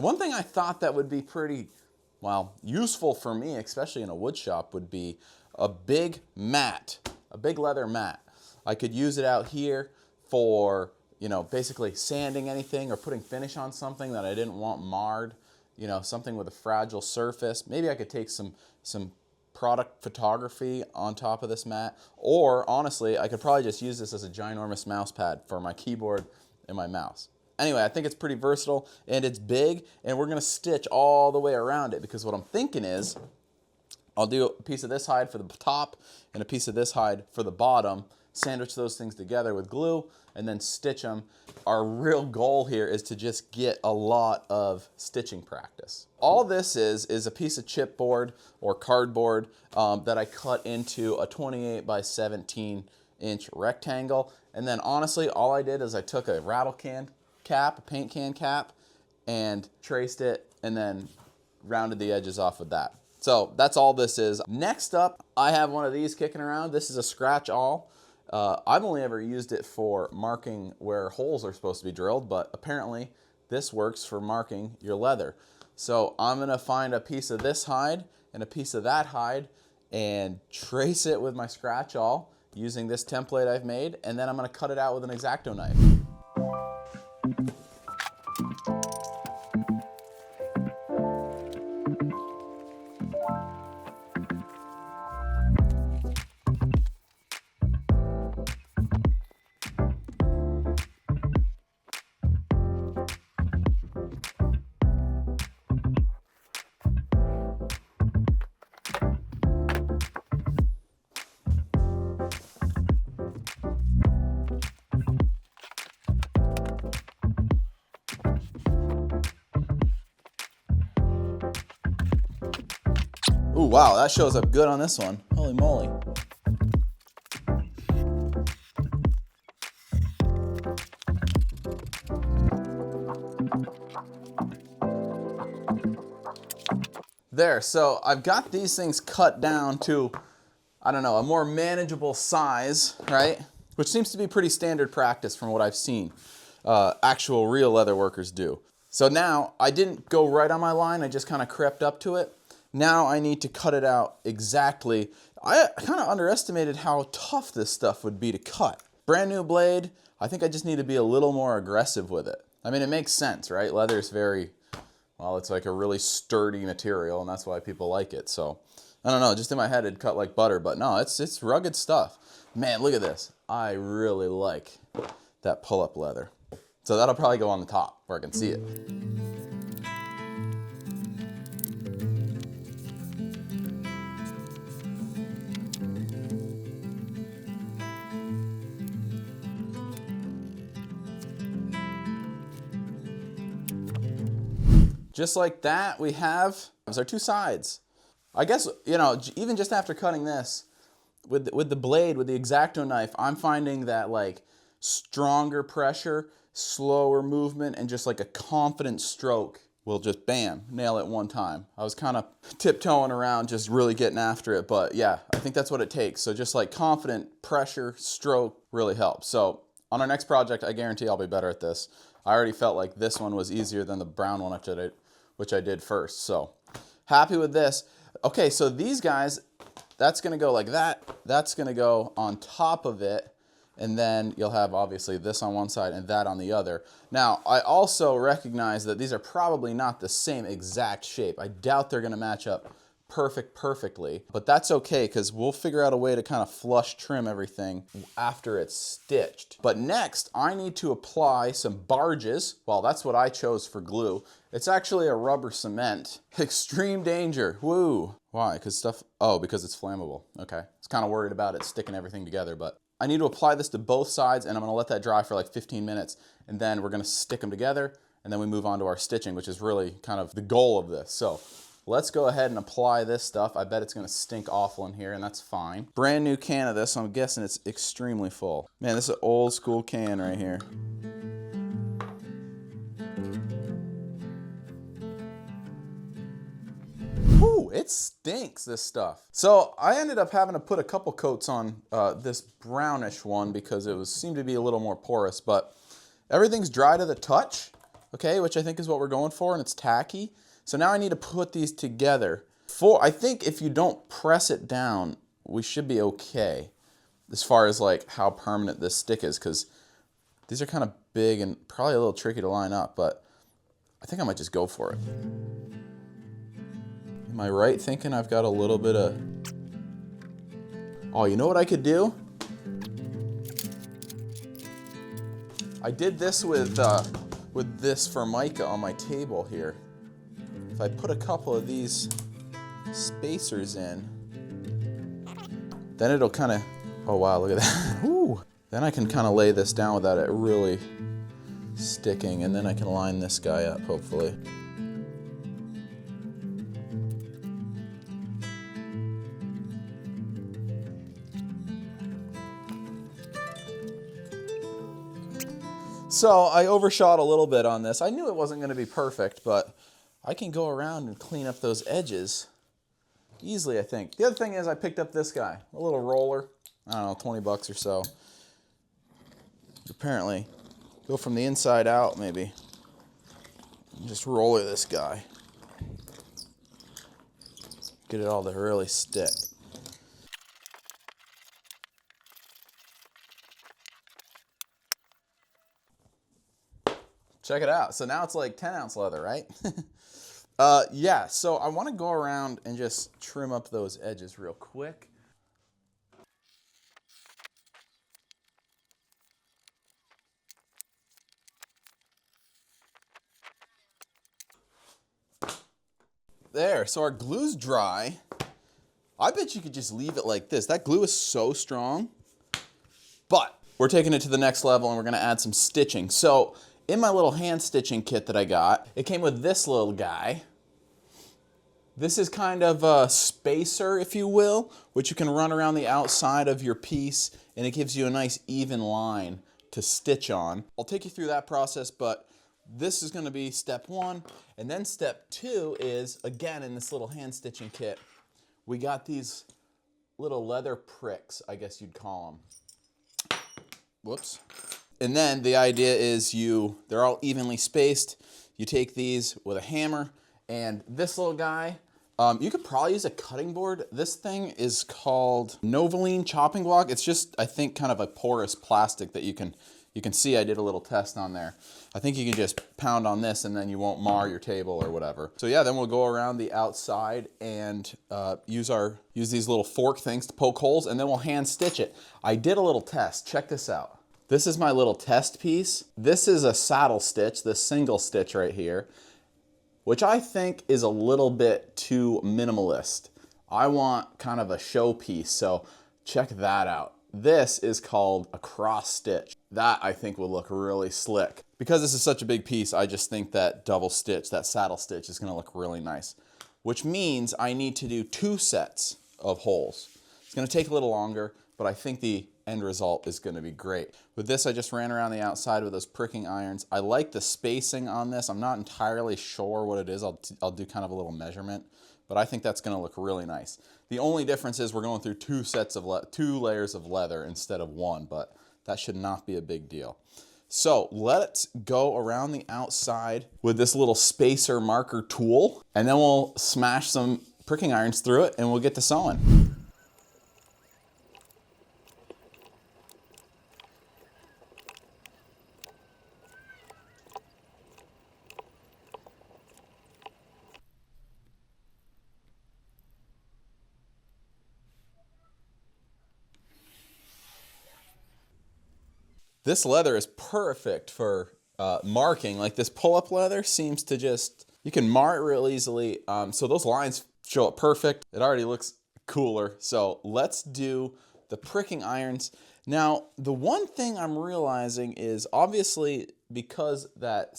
And one thing I thought that would be pretty, well, useful for me, especially in a wood shop, would be a big mat, a big leather mat. I could use it out here for, you know, basically sanding anything or putting finish on something that I didn't want marred, you know, something with a fragile surface. Maybe I could take some product photography on top of this mat, or honestly, I could probably just use this as a ginormous mouse pad for my keyboard and my mouse. Anyway, I think it's pretty versatile and it's big, and we're gonna stitch all the way around it, because what I'm thinking is I'll do a piece of this hide for the top and a piece of this hide for the bottom, sandwich those things together with glue, and then stitch them. Our real goal here is to just get a lot of stitching practice. All this is a piece of chipboard or cardboard that I cut into a 28 by 17 inch rectangle. And then honestly, all I did is I took a rattle can cap, a paint can cap, and traced it and then rounded the edges off with that. So that's all this is. Next up, I have one of these kicking around. This is a scratch awl. I've only ever used it for marking where holes are supposed to be drilled, but apparently this works for marking your leather. So I'm gonna find a piece of this hide and a piece of that hide and trace it with my scratch awl using this template I've made, and then I'm gonna cut it out with an X-Acto knife. Ooh, wow, that shows up good on this one. Holy moly. There, so I've got these things cut down to, I don't know, a more manageable size, right? Which seems to be pretty standard practice from what I've seen actual real leather workers do. So now, I didn't go right on my line, I just kind of crept up to it. Now I need to cut it out exactly. I kind of underestimated how tough this stuff would be to cut. Brand new blade, I think I just need to be a little more aggressive with it. I mean, it makes sense, right? Leather is very, well, it's like a really sturdy material, and that's why people like it. So, I don't know, just in my head it'd cut like butter, but no, it's rugged stuff. Man, look at this. I really like that pull-up leather. So that'll probably go on the top where I can see it. Just like that, we have our two sides. I guess, you know, even just after cutting this, with the blade, with the X-Acto knife, I'm finding that like stronger pressure, slower movement, and just like a confident stroke will just bam, nail it one time. I was kind of tiptoeing around, just really getting after it, but yeah, I think that's what it takes. So just like confident pressure, stroke really helps. So on our next project, I guarantee I'll be better at this. I already felt like this one was easier than the brown one which I did first. So happy with this. Okay, so these guys, that's gonna go like that. That's gonna go on top of it. And then you'll have obviously this on one side and that on the other. Now, I also recognize that these are probably not the same exact shape. I doubt they're gonna match up perfectly, but that's okay because we'll figure out a way to kind of flush trim everything after it's stitched. But next, I need to apply some barges. Well, that's what I chose for glue. It's actually a rubber cement. Extreme danger, woo. Why, because it's flammable. Okay, I was kind of worried about it sticking everything together, but I need to apply this to both sides, and I'm gonna let that dry for like 15 minutes, and then we're gonna stick them together, and then we move on to our stitching, which is really kind of the goal of this. So let's go ahead and apply this stuff. I bet it's gonna stink awful in here, and that's fine. Brand new can of this, so I'm guessing it's extremely full. Man, this is an old school can right here. Whew, it stinks, this stuff. So I ended up having to put a couple coats on this brownish one because it seemed to be a little more porous, but everything's dry to the touch. okay, which I think is what we're going for, and it's tacky. So now I need to put these together. I think if you don't press it down, we should be okay as far as like how permanent this stick is, because these are kind of big and probably a little tricky to line up, but I think I might just go for it. Am I right thinking I've got a little bit of... Oh, you know what I could do? I did this with this Formica on my table here. If I put a couple of these spacers in, then it'll kind of... Oh wow, look at that. Ooh. Then I can kind of lay this down without it really sticking, and then I can line this guy up, hopefully. So I overshot a little bit on this. I knew it wasn't going to be perfect, but I can go around and clean up those edges easily, I think. The other thing is I picked up this guy, a little roller. I don't know, 20 bucks or so. Apparently, go from the inside out maybe. Just roller this guy. Get it all to really stick. Check it out. So now it's like 10-ounce leather, right? Yeah, so I want to go around and just trim up those edges real quick. There, so our glue's dry. I bet you could just leave it like this. That glue is so strong. But we're taking it to the next level and we're gonna add some stitching. So in my little hand stitching kit that I got, it came with this little guy. This is kind of a spacer, if you will, which you can run around the outside of your piece, and it gives you a nice even line to stitch on. I'll take you through that process, but this is going to be step one. And then step two is, again, in this little hand stitching kit, we got these little leather pricks, I guess you'd call them. Whoops. And then the idea is they're all evenly spaced. You take these with a hammer, and this little guy, you could probably use a cutting board. This thing is called Beveling chopping block. It's just, I think, kind of a porous plastic that you can see. I did a little test on there. I think you can just pound on this and then you won't mar your table or whatever. So yeah, then we'll go around the outside and use these little fork things to poke holes, and then we'll hand stitch it. I did a little test. Check this out. This is my little test piece. This is a saddle stitch, this single stitch right here, which I think is a little bit too minimalist. I want kind of a show piece, so check that out. This is called a cross stitch. That I think will look really slick. Because this is such a big piece, I just think that double stitch, that saddle stitch, is gonna look really nice. Which means I need to do 2 sets of holes. It's gonna take a little longer, but I think the end result is gonna be great. With this, I just ran around the outside with those pricking irons. I like the spacing on this. I'm not entirely sure what it is. I'll do kind of a little measurement, but I think that's gonna look really nice. The only difference is we're going through 2 layers of leather instead of 1, but that should not be a big deal. So let's go around the outside with this little spacer marker tool, and then we'll smash some pricking irons through it and we'll get to sewing. This leather is perfect for marking. Like this pull-up leather seems to just, you can mar it real easily. So those lines show up perfect. It already looks cooler. So let's do the pricking irons. Now, the one thing I'm realizing is obviously because that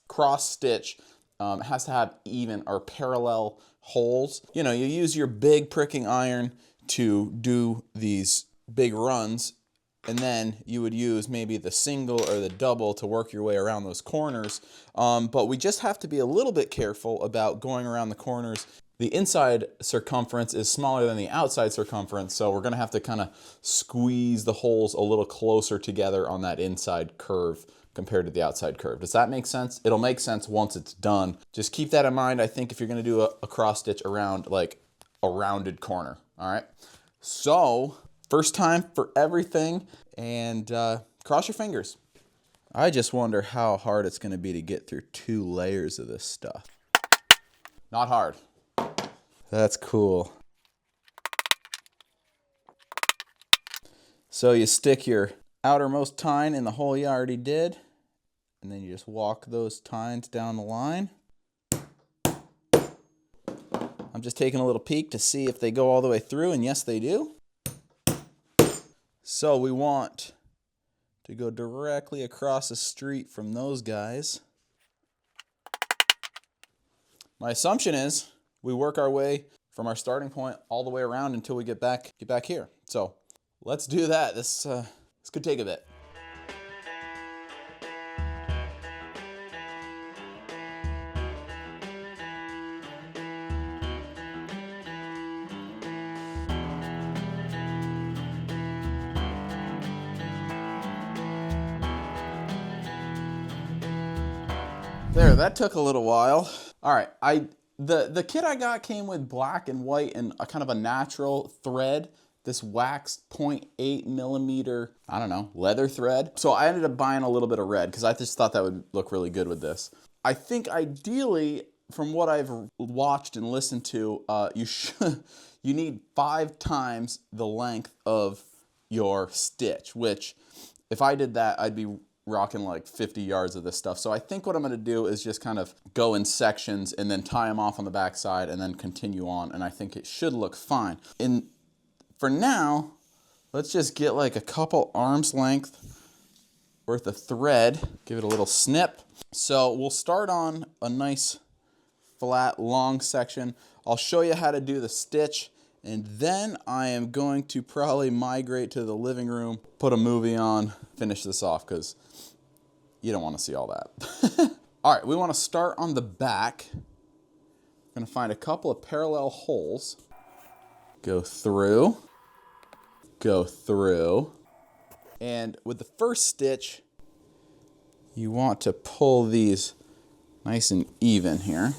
cross stitch has to have even or parallel holes. You know, you use your big pricking iron to do these big runs, and then you would use maybe the single or the double to work your way around those corners. But we just have to be a little bit careful about going around the corners the inside circumference is smaller than the outside circumference, so we're gonna have to kind of squeeze the holes a little closer together on that inside curve compared to the outside curve. Does that make sense? It'll make sense once it's done. Just keep that in mind, I think, if you're gonna do a cross stitch around like a rounded corner, all right? So, first time for everything, and cross your fingers. I just wonder how hard it's gonna be to get through 2 layers of this stuff. Not hard. That's cool. So you stick your outermost tine in the hole you already did, and then you just walk those tines down the line. I'm just taking a little peek to see if they go all the way through, and yes, they do. So we want to go directly across the street from those guys. My assumption is we work our way from our starting point all the way around until we get back here. So let's do that. This could take a bit. There, that took a little while. All right, the kit I got came with black and white and a kind of a natural thread, this waxed 0.8 millimeter, I don't know, leather thread. So I ended up buying a little bit of red because I just thought that would look really good with this. I think ideally, from what I've watched and listened to, you need 5 times the length of your stitch, which if I did that, I'd be rocking like 50 yards of this stuff. So I think what I'm gonna do is just kind of go in sections and then tie them off on the back side and then continue on, and I think it should look fine. For now, let's just get like a couple arms length worth of thread, give it a little snip. So we'll start on a nice flat long section. I'll show you how to do the stitch, and then I am going to probably migrate to the living room, put a movie on, finish this off, because you don't want to see all that. All right, we want to start on the back. We're going to find a couple of parallel holes. Go through. And with the first stitch, you want to pull these nice and even here.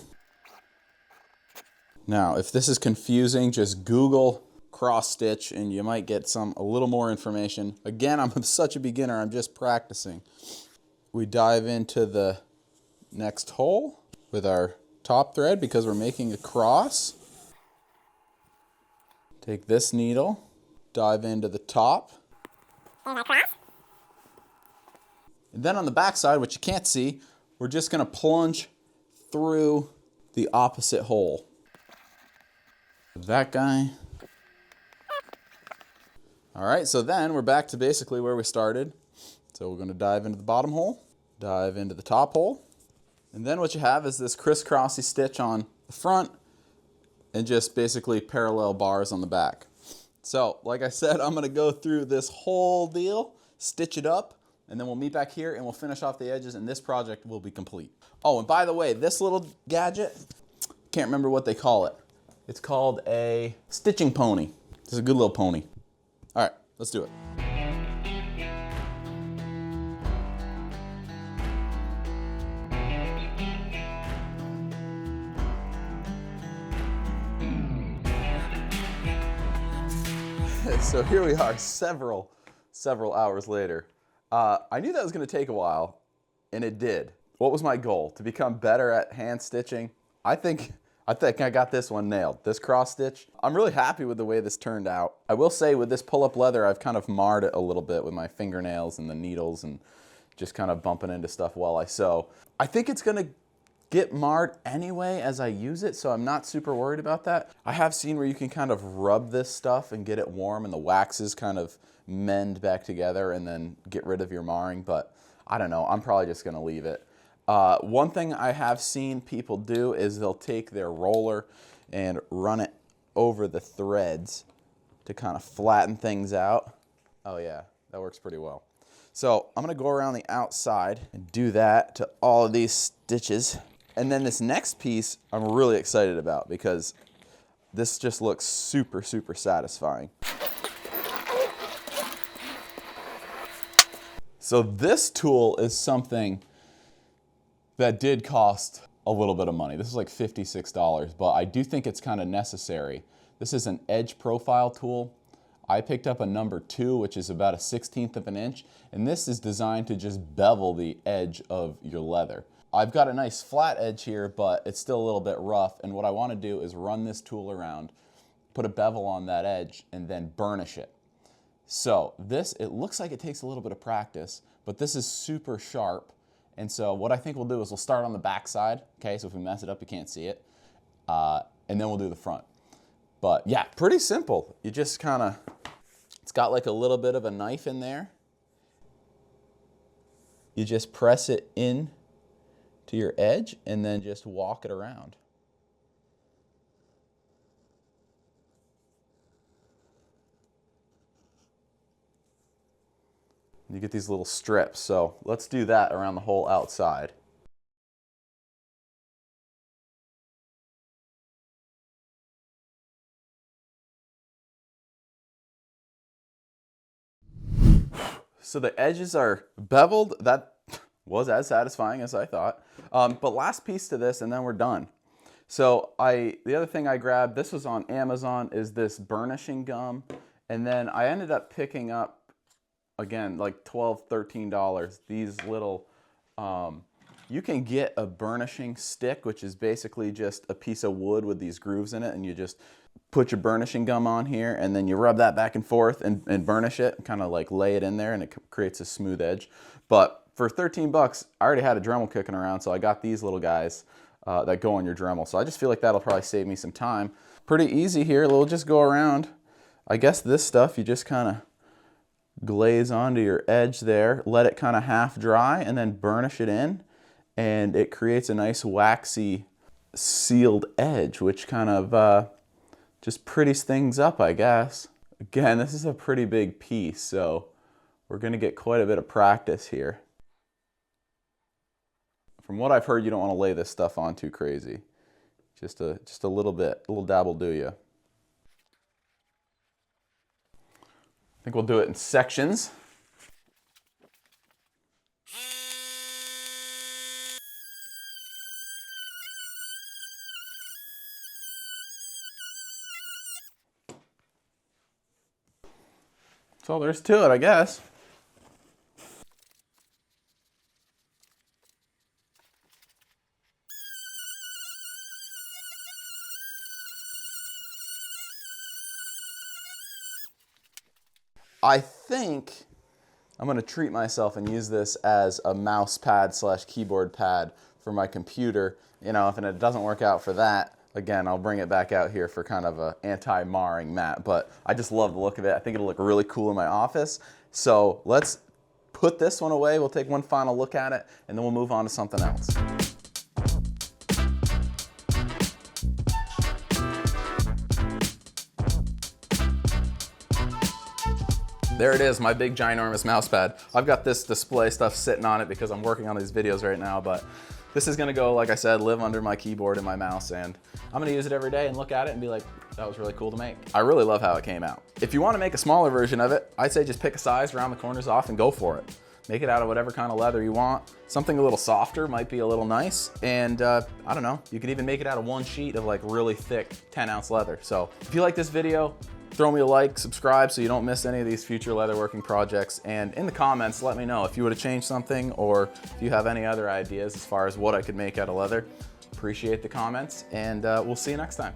Now, if this is confusing, just Google cross stitch and you might get a little more information. Again, I'm such a beginner, I'm just practicing. We dive into the next hole with our top thread because we're making a cross. Take this needle, dive into the top. And then on the back side, which you can't see, we're just gonna plunge through the opposite hole. That guy. All right, so then we're back to basically where we started. So we're gonna dive into the bottom hole, dive into the top hole, and then what you have is this crisscrossy stitch on the front and just basically parallel bars on the back. So, like I said, I'm gonna go through this whole deal, stitch it up, and then we'll meet back here and we'll finish off the edges and this project will be complete. Oh, and by the way, this little gadget, can't remember what they call it. It's called a stitching pony. This is a good little pony. All right, let's do it. So here we are, several hours later. I knew that was going to take a while, and it did. What was my goal? To become better at hand stitching? I think I got this one nailed. This cross stitch. I'm really happy with the way this turned out. I will say with this pull-up leather, I've kind of marred it a little bit with my fingernails and the needles and just kind of bumping into stuff while I sew. I think it's going to get marred anyway as I use it, so I'm not super worried about that. I have seen where you can kind of rub this stuff and get it warm and the waxes kind of mend back together and then get rid of your marring, but I don't know, I'm probably just gonna leave it. One thing I have seen people do is they'll take their roller and run it over the threads to kind of flatten things out. Oh yeah, that works pretty well. So I'm gonna go around the outside and do that to all of these stitches. And then this next piece I'm really excited about because this just looks super, super satisfying. So this tool is something that did cost a little bit of money. This is like $56, but I do think it's kind of necessary. This is an edge profile tool. I picked up a number 2, which is about a 1/16 of an inch, and this is designed to just bevel the edge of your leather. I've got a nice flat edge here, but it's still a little bit rough, and what I want to do is run this tool around, put a bevel on that edge, and then burnish it. So this, it looks like it takes a little bit of practice, but this is super sharp. And so what I think we'll do is we'll start on the back side, okay? So if we mess it up, you can't see it. And then we'll do the front. But yeah, pretty simple. You just kind of, it's got like a little bit of a knife in there. You just press it in to your edge and then just walk it around. You get these little strips, so let's do that around the whole outside. So the edges are beveled. That was as satisfying as I thought. But last piece to this and then we're done. So the other thing I grabbed, this was on Amazon, is this burnishing gum. And then I ended up picking up, again, like $12, $13, these little, you can get a burnishing stick, which is basically just a piece of wood with these grooves in it, and you just put your burnishing gum on here, and then you rub that back and forth and burnish it, and kind of like lay it in there, and it creates a smooth edge. But for 13 bucks, I already had a Dremel kicking around, so I got these little guys that go on your Dremel. So I just feel like that'll probably save me some time. Pretty easy here, we'll just go around. I guess this stuff, you just kind of glaze onto your edge there, let it kind of half dry, and then burnish it in, and it creates a nice waxy sealed edge, which kind of just pretties things up, I guess. Again, this is a pretty big piece, so we're going to get quite a bit of practice here. From what I've heard, you don't want to lay this stuff on too crazy. Just a little bit, a little dab will do you. I think we'll do it in sections. That's all there is to it, I guess. I think I'm going to treat myself and use this as a mouse pad / keyboard pad for my computer. You know, if it doesn't work out for that, again, I'll bring it back out here for kind of an anti-marring mat. But I just love the look of it. I think it'll look really cool in my office. So let's put this one away. We'll take one final look at it, and then we'll move on to something else. There it is, my big ginormous mouse pad. I've got this display stuff sitting on it because I'm working on these videos right now, but this is gonna go, like I said, live under my keyboard and my mouse, and I'm gonna use it every day and look at it and be like, that was really cool to make. I really love how it came out. If you wanna make a smaller version of it, I'd say just pick a size, round the corners off, and go for it. Make it out of whatever kind of leather you want. Something a little softer might be a little nice, and I don't know, you could even make it out of one sheet of like really thick 10-ounce leather. So if you like this video, throw me a like, subscribe so you don't miss any of these future leatherworking projects, and in the comments let me know if you would have changed something or if you have any other ideas as far as what I could make out of leather. Appreciate the comments, and we'll see you next time.